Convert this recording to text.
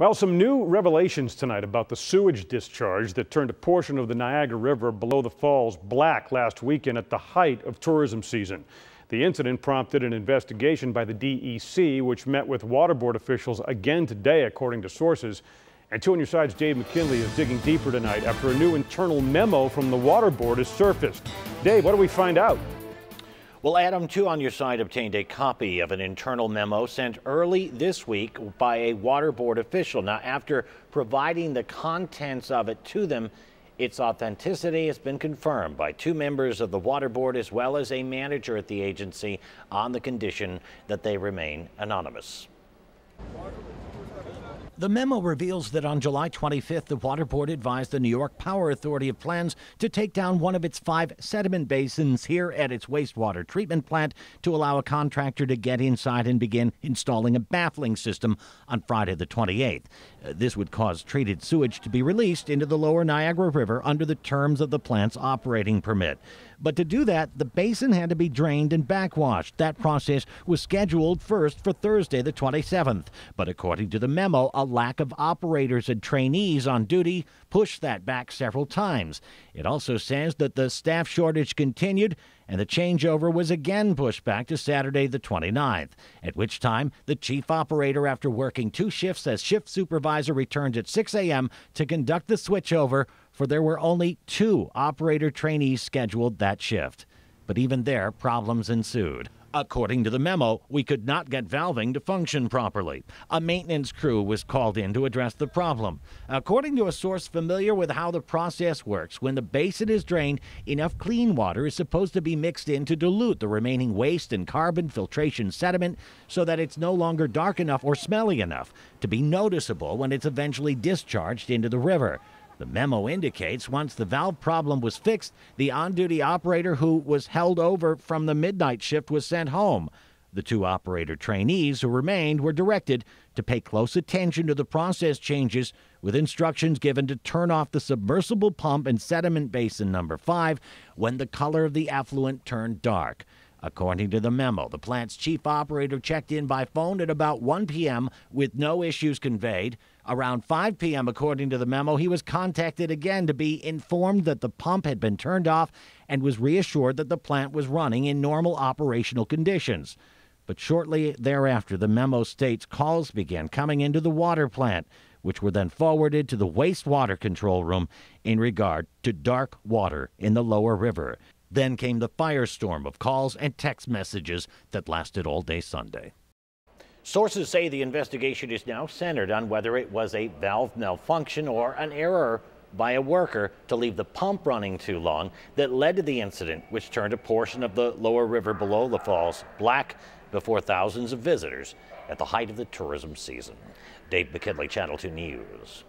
Well, some new revelations tonight about the sewage discharge that turned a portion of the Niagara River below the falls black last weekend at the height of tourism season. The incident prompted an investigation by the DEC, which met with water board officials again today, according to sources. And 2 on your side's Dave McKinley is digging deeper tonight after a new internal memo from the water board has surfaced. Dave, what do we find out? Well, Adam, 2 on your side obtained a copy of an internal memo sent early this week by a water board official. Now, after providing the contents of it to them, its authenticity has been confirmed by 2 members of the water board as well as a manager at the agency on the condition that they remain anonymous. The memo reveals that on July 25th, the water board advised the New York Power Authority of plans to take down one of its 5 sediment basins here at its wastewater treatment plant to allow a contractor to get inside and begin installing a baffling system on Friday the 28th. This would cause treated sewage to be released into the lower Niagara River under the terms of the plant's operating permit. But to do that, the basin had to be drained and backwashed. That process was scheduled first for Thursday the 27th. But according to the memo, a lack of operators and trainees on duty pushed that back several times. It also says that the staff shortage continued and the changeover was again pushed back to Saturday the 29th, at which time the chief operator, after working 2 shifts as shift supervisor, returned at 6 a.m. to conduct the switchover, for there were only 2 operator trainees scheduled that shift. But even there, problems ensued. According to the memo, we could not get valving to function properly. A maintenance crew was called in to address the problem. According to a source familiar with how the process works, when the basin is drained, enough clean water is supposed to be mixed in to dilute the remaining waste and carbon filtration sediment so that it's no longer dark enough or smelly enough to be noticeable when it's eventually discharged into the river. The memo indicates once the valve problem was fixed, the on-duty operator who was held over from the midnight shift was sent home. The 2 operator trainees who remained were directed to pay close attention to the process changes, with instructions given to turn off the submersible pump in sediment basin number 5 when the color of the effluent turned dark. According to the memo, the plant's chief operator checked in by phone at about 1 p.m. with no issues conveyed. Around 5 p.m., according to the memo, he was contacted again to be informed that the pump had been turned off and was reassured that the plant was running in normal operational conditions. But shortly thereafter, the memo states calls began coming into the water plant, which were then forwarded to the wastewater control room in regard to dark water in the lower river. Then came the firestorm of calls and text messages that lasted all day Sunday. Sources say the investigation is now centered on whether it was a valve malfunction or an error by a worker to leave the pump running too long that led to the incident, which turned a portion of the lower river below the falls black before thousands of visitors at the height of the tourism season. Dave McKinley, Channel 2 News.